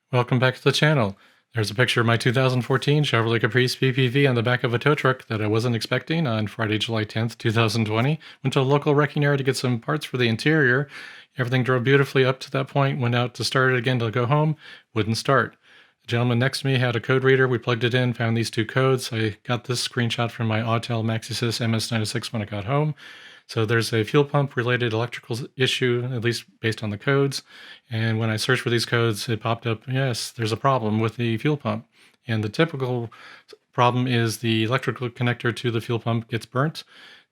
Welcome back to the channel. There's a picture of my 2014 Chevrolet Caprice PPV on the back of a tow truck that I wasn't expecting on Friday, July 10th, 2020. Went to a local wrecking yard to get some parts for the interior. Everything drove beautifully up to that point, went out to start it again to go home, wouldn't start. The gentleman next to me had a code reader. We plugged it in, found these two codes. I got this screenshot from my Autel MaxiSys MS906 when I got home. So there's a fuel pump related electrical issue, at least based on the codes. And when I searched for these codes, it popped up, yes, there's a problem with the fuel pump. And the typical problem is the electrical connector to the fuel pump gets burnt,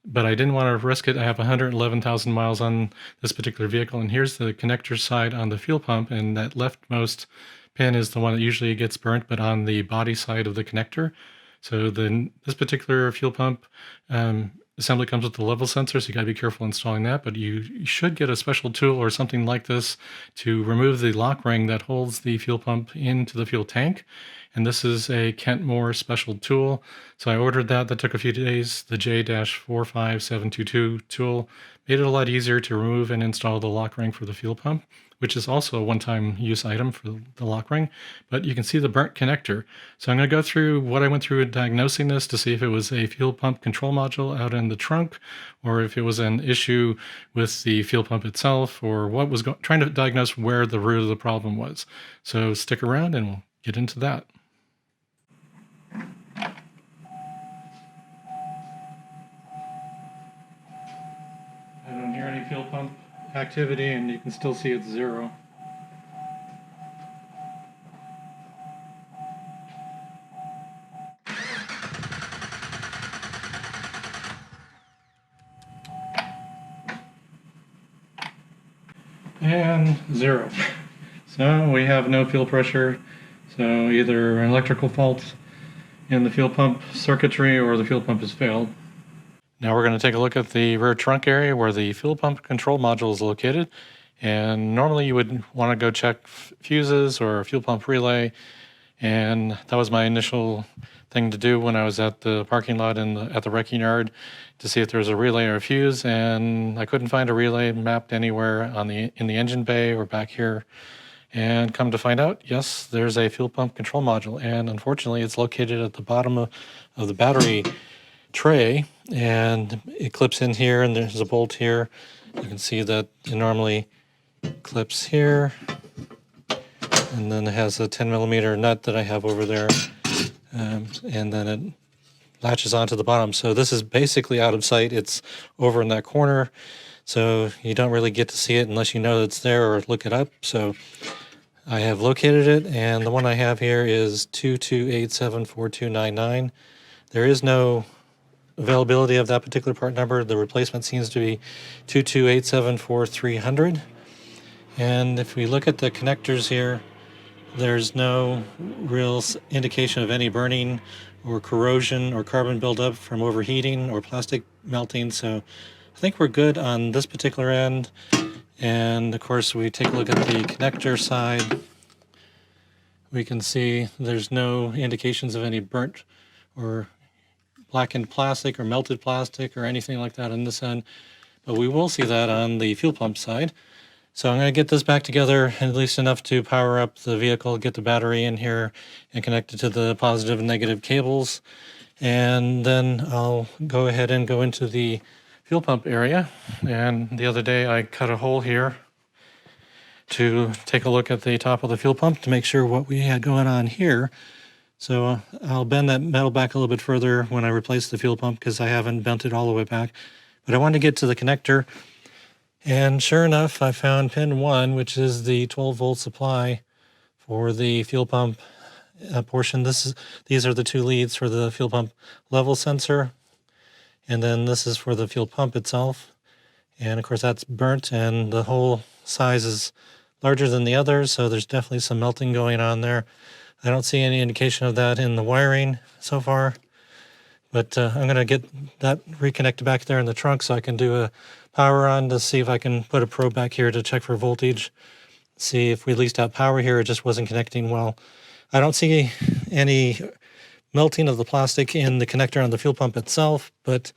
but I didn't want to risk it. I have 111,000 miles on this particular vehicle, and here's the connector side on the fuel pump, and that leftmost pin is the one that usually gets burnt, but on the body side of the connector. So this particular fuel pump assembly comes with the level sensor, so you got to be careful installing that, but you should get a special tool or something like this to remove the lock ring that holds the fuel pump into the fuel tank. And this is a Kent Moore special tool. So I ordered that. That took a few days. The J-45722 tool made it a lot easier to remove and install the lock ring for the fuel pump, which is also a one-time use item for the lock ring. But you can see the burnt connector. So I'm going to go through what I went through in diagnosing this to see if it was a fuel pump control module out in the trunk, or if it was an issue with the fuel pump itself, or what was trying to diagnose where the root of the problem was. So stick around and we'll get into that. I don't hear any fuel pump activity, and you can still see it's 0. And 0. So we have no fuel pressure. So either an electrical fault in the fuel pump circuitry or the fuel pump has failed. Now we're going to take a look at the rear trunk area where the fuel pump control module is located. And normally you would want to go check fuses or fuel pump relay. And that was my initial thing to do when I was at the parking lot at the wrecking yard to see if there was a relay or a fuse. And I couldn't find a relay mapped anywhere in the engine bay or back here. And come to find out, yes, there's a fuel pump control module. And unfortunately, it's located at the bottom of the battery tray, and it clips in here, and there's a bolt here. You can see that it normally clips here, and then it has a 10mm nut that I have over there, and then it latches onto the bottom. So this is basically out of sight. It's over in that corner, so you don't really get to see it unless you know it's there or look it up. So I have located it, and the one I have here is 22874299. There is no availability of that particular part number. The replacement seems to be 22874300. And if we look at the connectors here, there's no real indication of any burning or corrosion or carbon buildup from overheating or plastic melting. So I think we're good on this particular end. And of course, we take a look at the connector side. We can see there's no indications of any burnt or blackened plastic or melted plastic or anything like that on this end, but we will see that on the fuel pump side. So I'm going to get this back together, at least enough to power up the vehicle, get the battery in here and connect it to the positive and negative cables, and then I'll go ahead and go into the fuel pump area. And the other day I cut a hole here to take a look at the top of the fuel pump to make sure what we had going on here. So I'll bend that metal back a little bit further when I replace the fuel pump, because I haven't bent it all the way back. But I wanted to get to the connector, and sure enough, I found pin 1, which is the 12-volt supply for the fuel pump portion. These are the two leads for the fuel pump level sensor, and then this is for the fuel pump itself. And of course that's burnt, and the hole size is larger than the others, so there's definitely some melting going on there. I don't see any indication of that in the wiring so far, but I'm going to get that reconnected back there in the trunk so I can do a power on to see if I can put a probe back here to check for voltage, see if we at least have power here. It just wasn't connecting well. I don't see any melting of the plastic in the connector on the fuel pump itself, but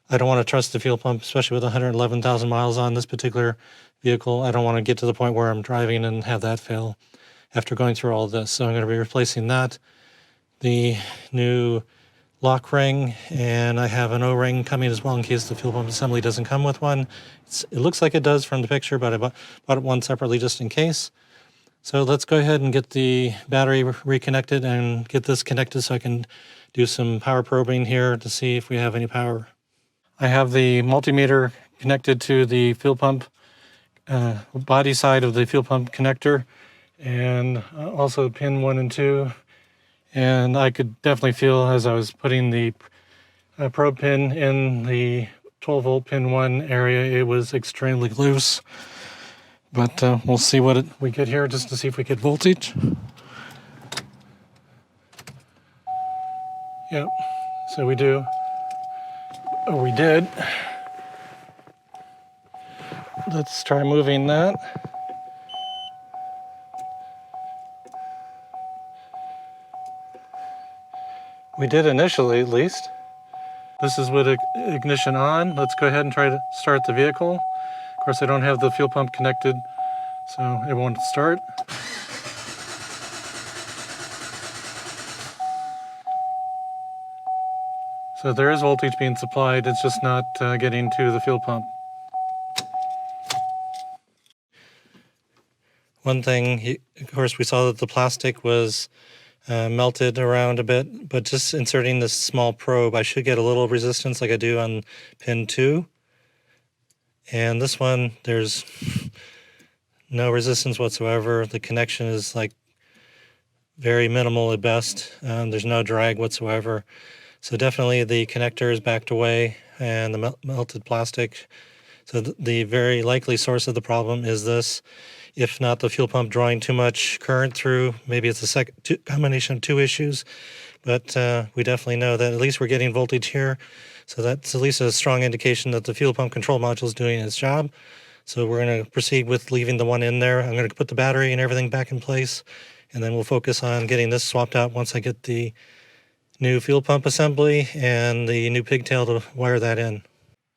I don't want to trust the fuel pump, especially with 111,000 miles on this particular vehicle. I don't want to get to the point where I'm driving and have that fail. after going through all this. So I'm going to be replacing that, the new lock ring, and I have an O-ring coming as well in case the fuel pump assembly doesn't come with one. It looks like it does from the picture, but I bought it one separately just in case. So let's go ahead and get the battery reconnected and get this connected so I can do some power probing here to see if we have any power. I have the multimeter connected to the fuel pump body side of the fuel pump connector, and also pin 1 and 2. And I could definitely feel as I was putting the probe pin in the 12 volt pin 1 area, it was extremely loose. But we'll see what we get here just to see if we get voltage. Yep, so we do. Or we did. Let's try moving that. We did initially, at least. This is with ignition on. Let's go ahead and try to start the vehicle. Of course, I don't have the fuel pump connected, so it won't start. So there is voltage being supplied, it's just not getting to the fuel pump. One thing, of course, we saw that the plastic was melted around a bit, but just inserting this small probe, I should get a little resistance like I do on pin 2. And this one, there's no resistance whatsoever. The connection is like very minimal at best. There's no drag whatsoever. So definitely the connector is backed away and the melted plastic. So the very likely source of the problem is this. If not the fuel pump drawing too much current through, maybe it's a combination of 2 issues. But we definitely know that at least we're getting voltage here. So that's at least a strong indication that the fuel pump control module is doing its job. So we're going to proceed with leaving the one in there. I'm going to put the battery and everything back in place. And then we'll focus on getting this swapped out once I get the new fuel pump assembly and the new pigtail to wire that in.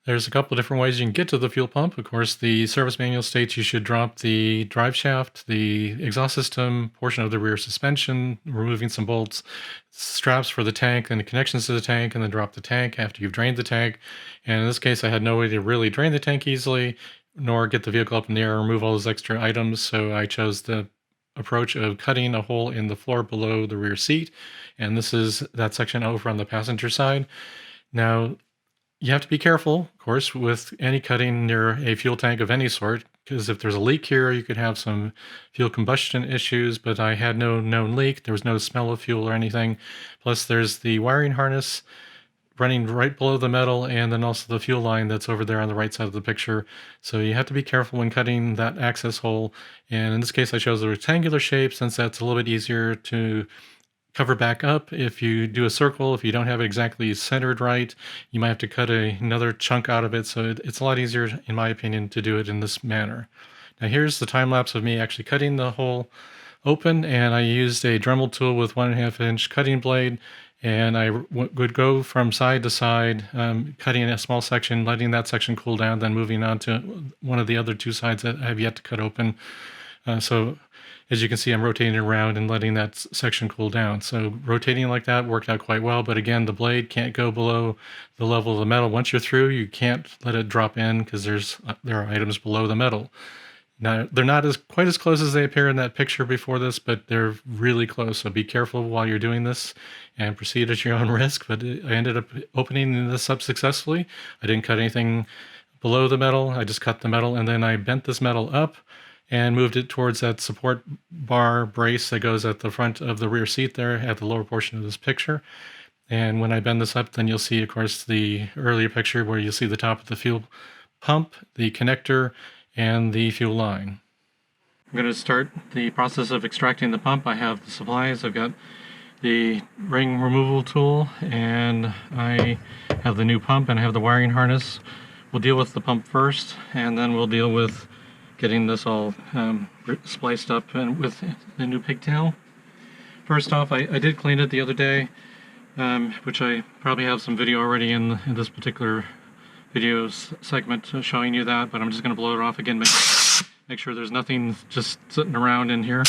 There's a couple of different ways you can get to the fuel pump. Of course, the service manual states you should drop the drive shaft, the exhaust system, portion of the rear suspension, removing some bolts, straps for the tank, and the connections to the tank, and then drop the tank after you've drained the tank. And in this case, I had no way to really drain the tank easily, nor get the vehicle up in the air and remove all those extra items, so I chose the approach of cutting a hole in the floor below the rear seat. And this is that section over on the passenger side. Now, you have to be careful, of course, with any cutting near a fuel tank of any sort, because if there's a leak here, you could have some fuel combustion issues, but I had no known leak. There was no smell of fuel or anything. Plus, there's the wiring harness running right below the metal, and then also the fuel line that's over there on the right side of the picture. So you have to be careful when cutting that access hole. And in this case, I chose a rectangular shape since that's a little bit easier to cover back up. If you do a circle, if you don't have it exactly centered right, you might have to cut another chunk out of it. So it's a lot easier, in my opinion, to do it in this manner. Now here's the time lapse of me actually cutting the hole open, and I used a Dremel tool with 1.5 inch cutting blade, and I would go from side to side, cutting a small section, letting that section cool down, then moving on to one of the other 2 sides that I have yet to cut open. So as you can see, I'm rotating around and letting that section cool down. So rotating like that worked out quite well, but again, the blade can't go below the level of the metal. Once you're through, you can't let it drop in because there are items below the metal. Now, they're not quite as close as they appear in that picture before this, but they're really close. So be careful while you're doing this and proceed at your own risk. But I ended up opening this up successfully. I didn't cut anything below the metal. I just cut the metal, and then I bent this metal up and moved it towards that support bar brace that goes at the front of the rear seat there at the lower portion of this picture. And when I bend this up, then you'll see, of course, the earlier picture where you'll see the top of the fuel pump, the connector, and the fuel line. I'm going to start the process of extracting the pump. I have the supplies. I've got the ring removal tool, and I have the new pump, and I have the wiring harness. We'll deal with the pump first, and then we'll deal with getting this all spliced up and with the new pigtail. First off, I did clean it the other day, which I probably have some video already in this particular video segment showing you that, but I'm just going to blow it off again, make sure there's nothing just sitting around in here.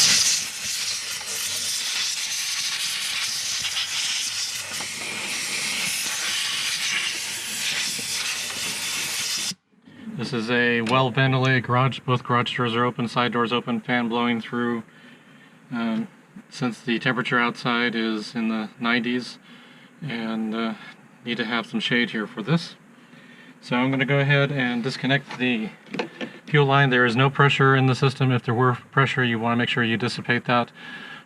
This is a well-ventilated garage. Both garage doors are open, side doors open, fan blowing through. Since the temperature outside is in the 90s, and need to have some shade here for this. So I'm going to go ahead and disconnect the fuel line. There is no pressure in the system. If there were pressure, you want to make sure you dissipate that.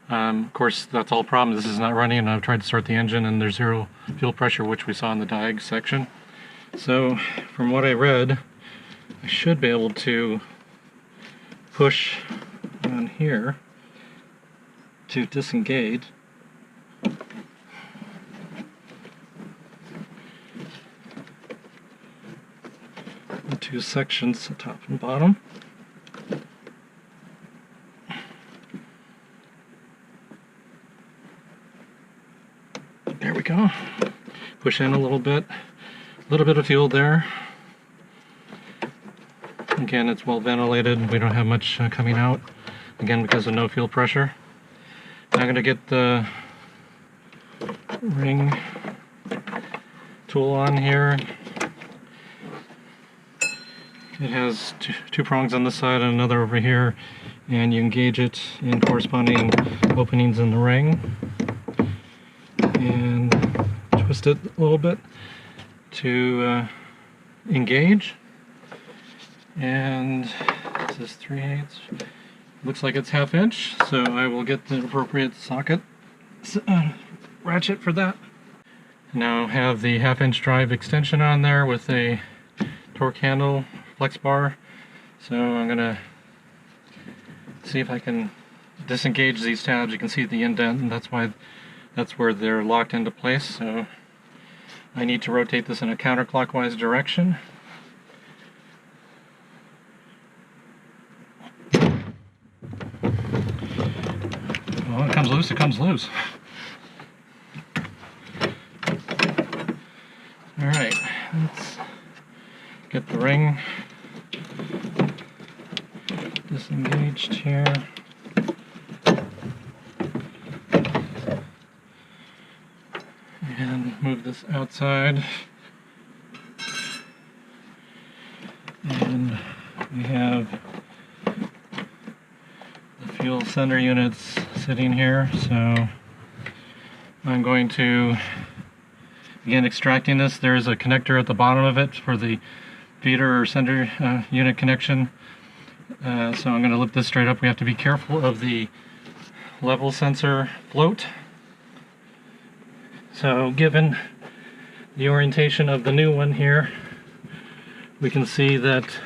Of course, that's all problem. This is not running, and I've tried to start the engine and there's zero fuel pressure, which we saw in the diag section. So from what I read, I should be able to push on here to disengage. The two sections, top and bottom. There we go. Push in a little bit of fuel there. Again, it's well ventilated. We don't have much coming out, again because of no fuel pressure. Now I'm going to get the ring tool on here. It has two prongs on this side and another over here, and you engage it in corresponding openings in the ring and twist it a little bit to engage. And this is 3/8. Looks like it's 1/2 inch, so I will get the appropriate socket ratchet for that. Now have the 1/2 inch drive extension on there with a torque handle flex bar. So I'm gonna see if I can disengage these tabs. You can see the indent, and that's where they're locked into place. So I need to rotate this in a counterclockwise direction. Well, it comes loose, it comes loose. Alright, let's get the ring disengaged here. And move this outside. And we have the fuel sender units sitting here, so I'm going to begin extracting this. There's a connector at the bottom of it for the feeder or sender unit connection. So I'm going to lift this straight up. We have to be careful of the level sensor float. So given the orientation of the new one here, we can see that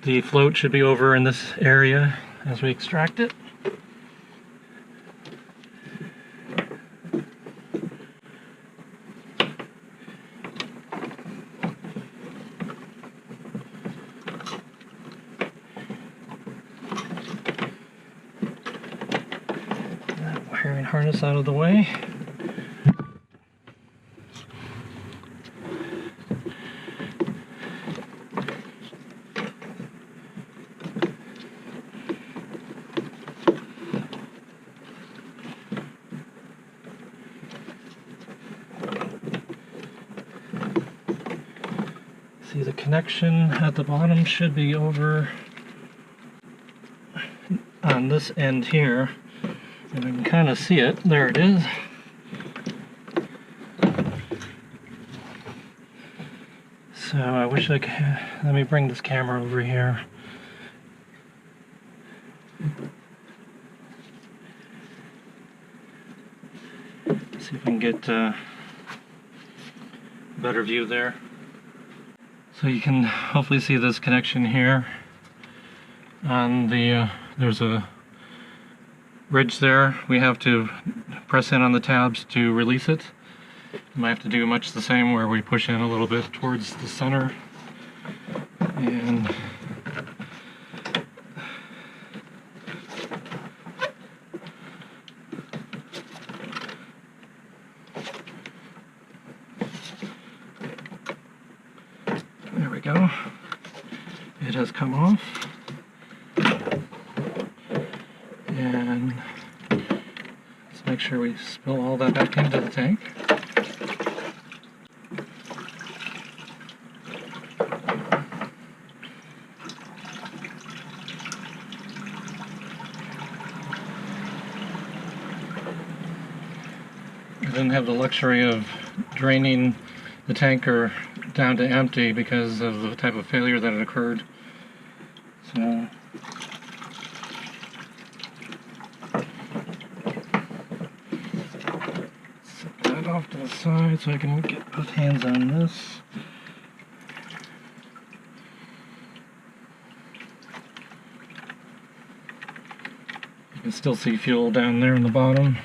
the float should be over in this area as we extract it. Wiring harness out of the way. See, the connection at the bottom should be over on this end here. And I can kind of see it. There it is. So I wish I could. Let me bring this camera over here. See if I can get a better view there. So you can hopefully see this connection here. On the there's a ridge there. We have to press in on the tabs to release it. You might have to do much the same, where we push in a little bit towards the center and there we go. It has come off. And let's make sure we spill all that back into the tank. didn't have the luxury of draining the tanker down to empty because of the type of failure that had occurred. So set that off to the side so I can get both hands on this. You can still see fuel down there in the bottom.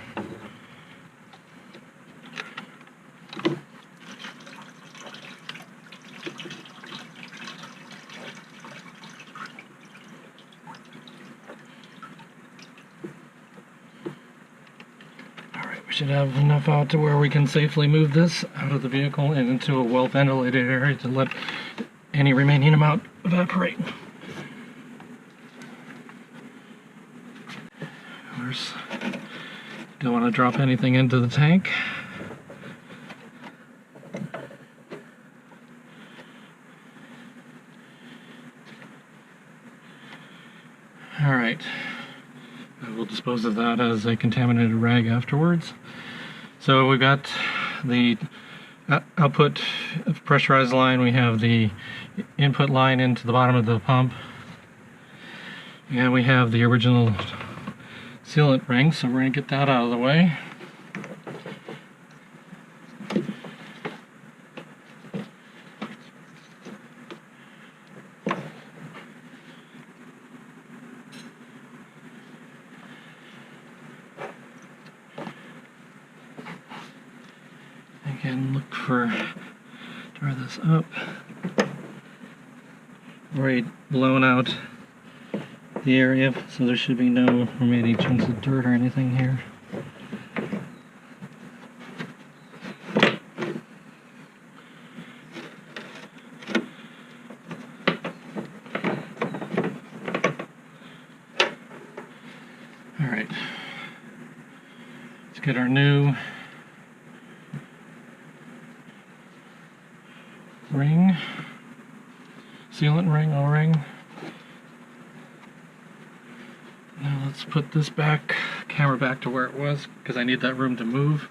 Should have enough out to where we can safely move this out of the vehicle and into a well-ventilated area to let any remaining amount evaporate. Of course, don't want to drop anything into the tank. All right. We'll dispose of that as a contaminated rag afterwards. So we've got the output pressurized line, we have the input line into the bottom of the pump, and we have the original sealant ring, so we're going to get that out of the way. Again, look for, draw this up, already blown out the area, so there should be no remaining chunks of dirt or anything here. Alright, let's get our new ring, sealant ring, O-ring. Now let's put this back, camera back to where it was, because I need that room to move.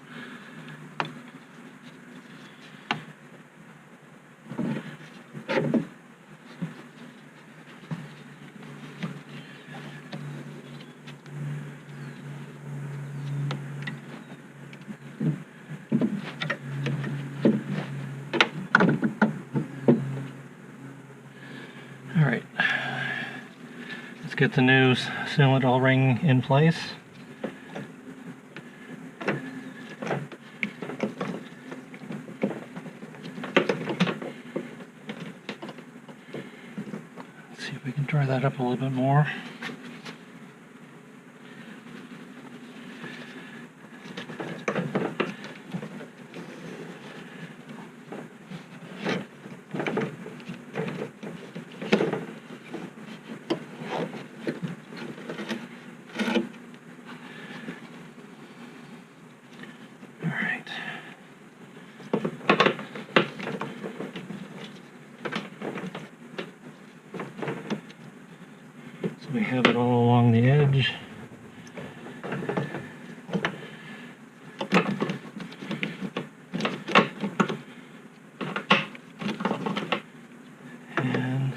Alright, let's get the new sealant O-ring in place. Let's see if we can dry that up a little bit more. We have it all along the edge. And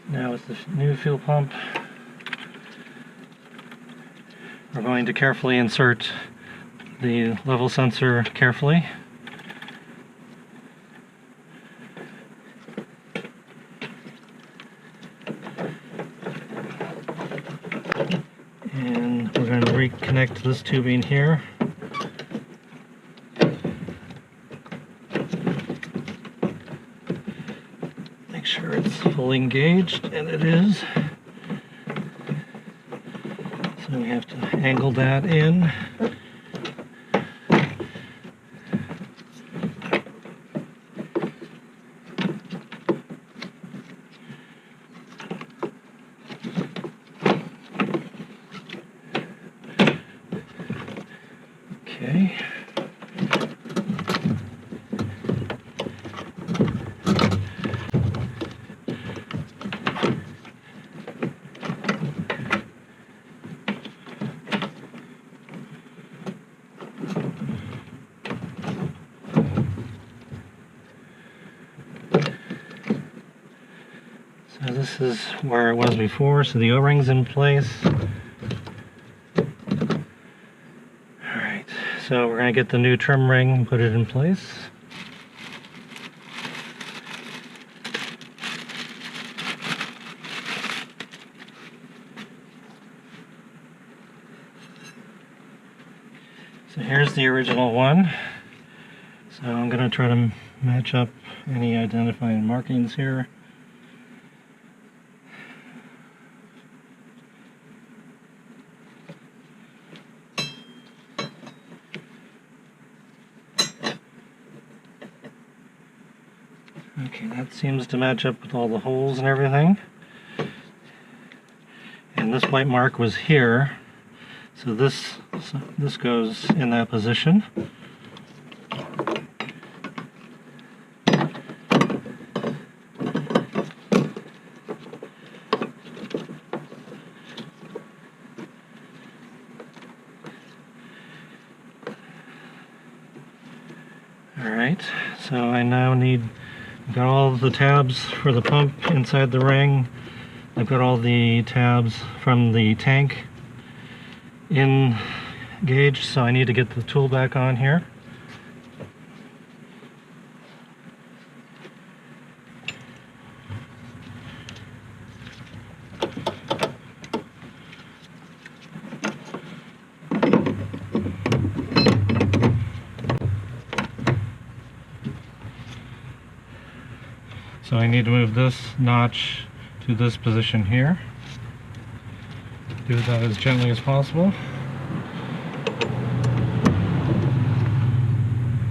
now with the new fuel pump, we're going to carefully insert the level sensor carefully. And we're going to reconnect this tubing here. Make sure it's fully engaged, and it is. So we have to angle that in. Okay. this is where it was before, so the O-ring's in place. Alright, so we're going to get the new trim ring and put it in place. So here's the original one. So I'm going to try to match up any identifying markings here. Okay, that seems to match up with all the holes and everything. And this white mark was here, so this goes in that position. Alright, so I now I've got all the tabs for the pump inside the ring. I've got all the tabs from the tank engaged, so I need to get the tool back on here. So I need to move this notch to this position here. Do that as gently as possible.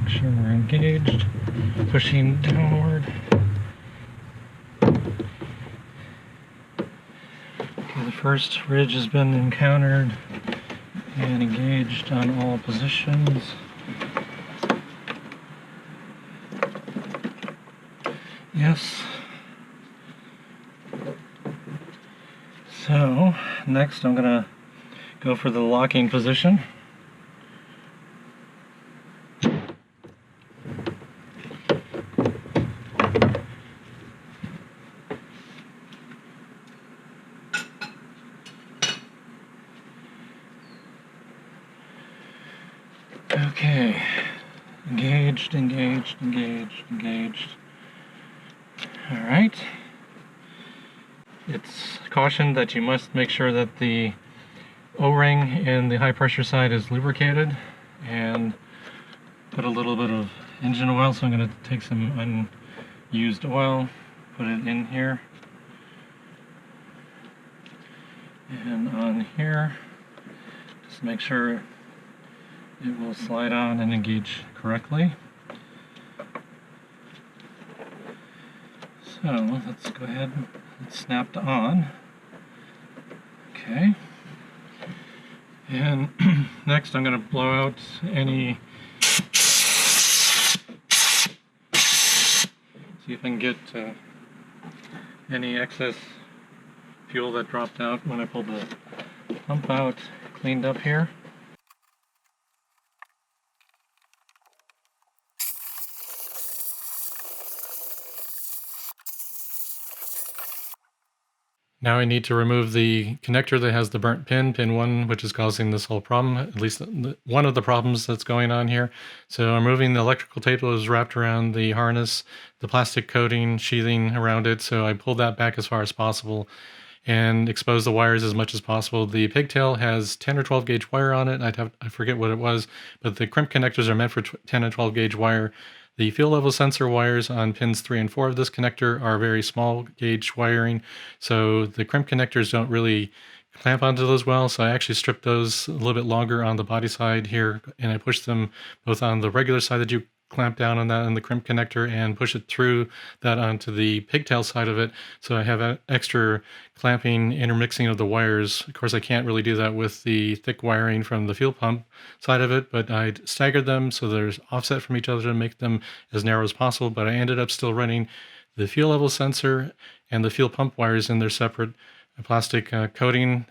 Make sure we're engaged, pushing downward. Okay, the first ridge has been encountered and engaged on all positions. Yes. So next I'm going to go for the locking position. Okay. Engaged, engaged, engaged, engaged. Alright, it's cautioned that you must make sure that the O-ring in the high pressure side is lubricated, and put a little bit of engine oil, so I'm going to take some unused oil, put it in here, and on here, just make sure it will slide on and engage correctly. So let's go ahead, it's snapped on. Okay. And next I'm going to blow out any, see if I can get any excess fuel that dropped out when I pulled the pump out cleaned up here. Now I need to remove the connector that has the burnt pin, pin 1, which is causing this whole problem, at least one of the problems that's going on here. So I'm removing the electrical tape that was wrapped around the harness, the plastic coating, sheathing around it, so I pulled that back as far as possible and exposed the wires as much as possible. The Pigtail has 10 or 12 gauge wire on it. I forget what it was, but the crimp connectors are meant for 10 and 12 gauge wire. The fuel level sensor wires on pins 3 and 4 of this connector are very small gauge wiring, so the crimp connectors don't really clamp onto those well, so I actually stripped those a little bit longer on the body side here, and I pushed them both on the regular side that you clamp down on that and the crimp connector, and push it through that onto the Pigtail side of it, so I have an extra clamping, intermixing of the wires. Of course, I can't really do that with the thick wiring from the fuel pump side of it, but I staggered them so there's offset from each other to make them as narrow as possible, but I ended up still running the fuel level sensor and the fuel pump wires in their separate a plastic coating,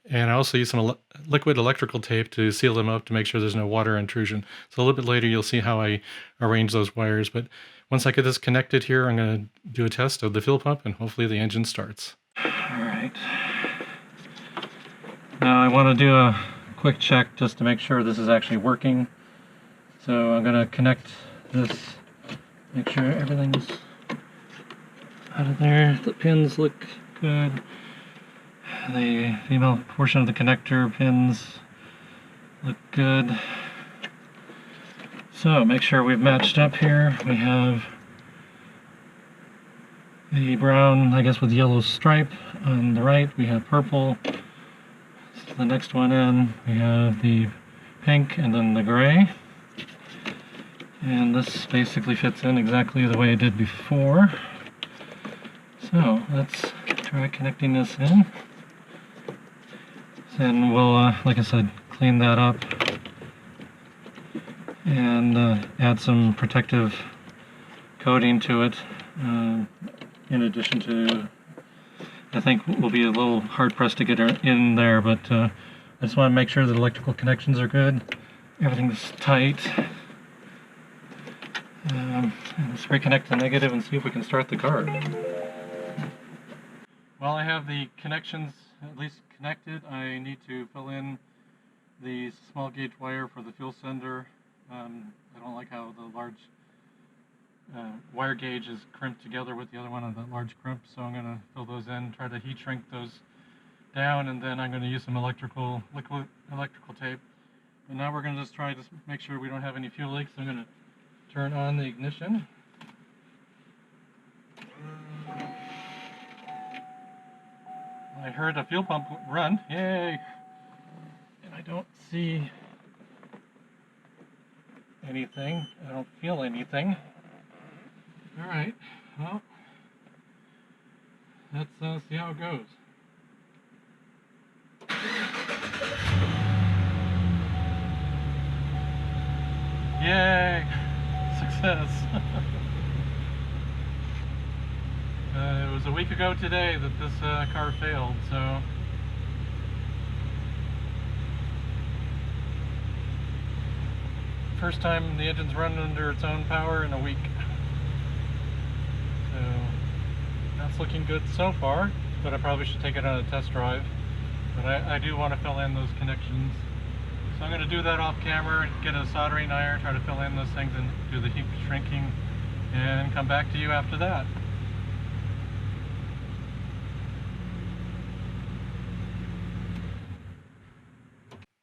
and I also use some liquid electrical tape to seal them up to make sure there's no water intrusion. So a little bit later you'll see how I arrange those wires, but once I get this connected here, I'm going to do a test of the fuel pump and hopefully the engine starts. Alright. Now I want to do a quick check just to make sure this is actually working. So I'm going to connect this, make sure everything's out of there. The pins look good. The female portion of the connector pins look good. So make sure we've matched up here. We have the brown, I guess with yellow stripe on the right. We have purple. So the next one in, we have the pink and then the gray. And this basically fits in exactly the way it did before. So let's try connecting this in. And we'll, like I said, clean that up and add some protective coating to it. In addition to, I think we'll be a little hard pressed to get in there, but I just want to make sure that electrical connections are good. Everything's tight. Let's reconnect the negative and see if we can start the car. While I have the connections at least connected, I need to fill in the small gauge wire for the fuel sender. I don't like how the large wire gauge is crimped together with the other one on that large crimp, so I'm going to fill those in, try to heat shrink those down, and then I'm going to use some liquid electrical tape. And now we're going to just try to make sure we don't have any fuel leaks. I'm going to turn on the ignition. I heard a fuel pump run, yay! And I don't see anything, I don't feel anything. Alright, well, let's see how it goes. Yay! Success! It was a week ago today that this car failed, so first time the engine's run under its own power in a week. So that's looking good so far, but I probably should take it on a test drive. But I do want to fill in those connections. So I'm going to do that off camera, get a soldering iron, try to fill in those things and do the heat shrinking, and come back to you after that.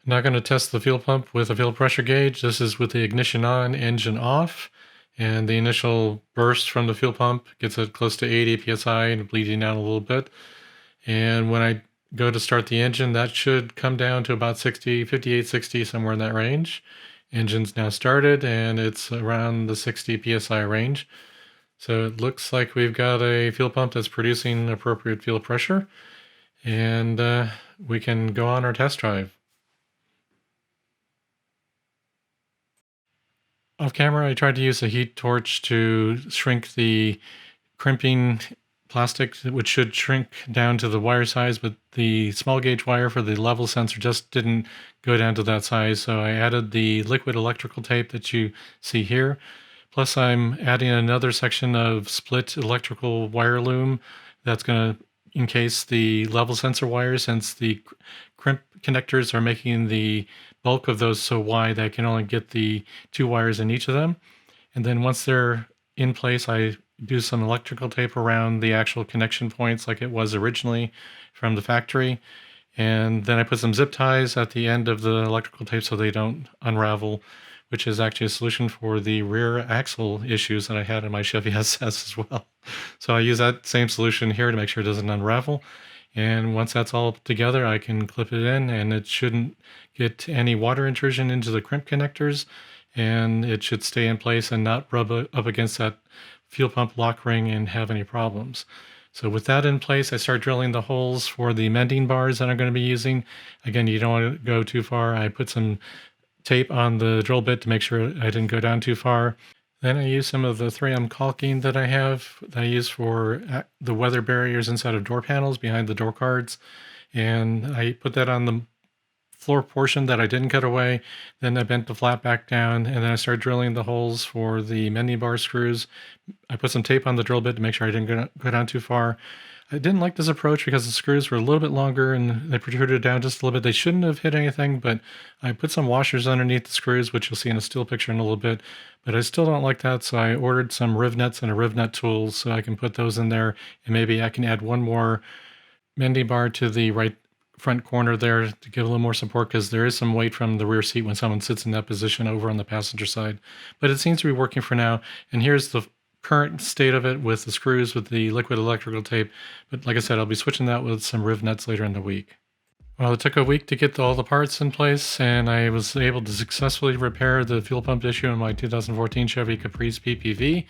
Now going to test the fuel pump with a fuel pressure gauge. This is with the ignition on, engine off, and the initial burst from the fuel pump gets it close to 80 psi and bleeding out a little bit. And when I go to start the engine, that should come down to about 60, 58, 60, somewhere in that range. Engine's now started and it's around the 60 psi range. So it looks like we've got a fuel pump that's producing appropriate fuel pressure, and we can go on our test drive. Off camera, I tried to use a heat torch to shrink the crimping plastic, which should shrink down to the wire size, but the small gauge wire for the level sensor just didn't go down to that size. So I added the liquid electrical tape that you see here. Plus I'm adding another section of split electrical wire loom that's going to encase the level sensor wire, since the crimp connectors are making the bulk of those so wide that I can only get the 2 wires in each of them. And then once they're in place, I do some electrical tape around the actual connection points like it was originally from the factory. And then I put some zip ties at the end of the electrical tape so they don't unravel, which is actually a solution for the rear axle issues that I had in my Chevy SS as well. So I use that same solution here to make sure it doesn't unravel. And once that's all together, I can clip it in, and it shouldn't get any water intrusion into the crimp connectors, and it should stay in place and not rub up against that fuel pump lock ring and have any problems. So with that in place, I start drilling the holes for the mending bars that I'm going to be using. Again, you don't want to go too far. I put some tape on the drill bit to make sure I didn't go down too far. Then I use some of the 3M caulking that I have that I use for the weather barriers inside of door panels behind the door cards. And I put that on the floor portion that I didn't cut away. Then I bent the flat back down, and then I started drilling the holes for the mending bar screws. I put some tape on the drill bit to make sure I didn't go down too far. I didn't like this approach because the screws were a little bit longer and they protruded down just a little bit. They shouldn't have hit anything, but I put some washers underneath the screws, which you'll see in a still picture in a little bit. But I still don't like that, so I ordered some rivnets and a rivnet tool so I can put those in there, and maybe I can add one more mending bar to the right front corner there to give a little more support, because there is some weight from the rear seat when someone sits in that position over on the passenger side. But it seems to be working for now, and here's the current state of it with the screws with the liquid electrical tape. But like I said, I'll be switching that with some rivnets later in the week. Well, it took a week to get all the parts in place, and I was able to successfully repair the fuel pump issue in my 2014 Chevy Caprice PPV.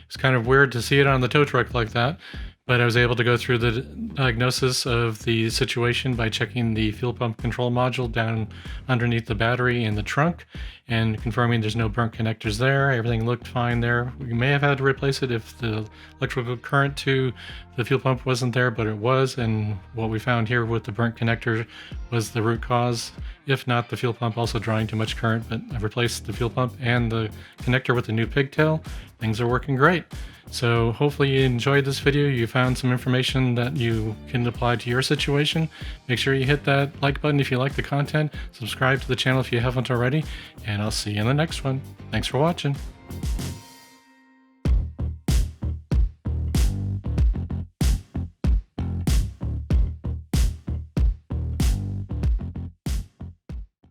It's kind of weird to see it on the tow truck like that, but I was able to go through the diagnosis of the situation by checking the fuel pump control module down underneath the battery in the trunk and confirming there's no burnt connectors there. Everything looked fine there. We may have had to replace it if the electrical current to the fuel pump wasn't there, but it was, and what we found here with the burnt connector was the root cause. If not, the fuel pump also drawing too much current, but I've replaced the fuel pump and the connector with the new Pigtail. Things are working great. So hopefully you enjoyed this video. You found some information that you can apply to your situation. Make sure you hit that like button if you like the content. Subscribe to the channel if you haven't already, and I'll see you in the next one. Thanks for watching.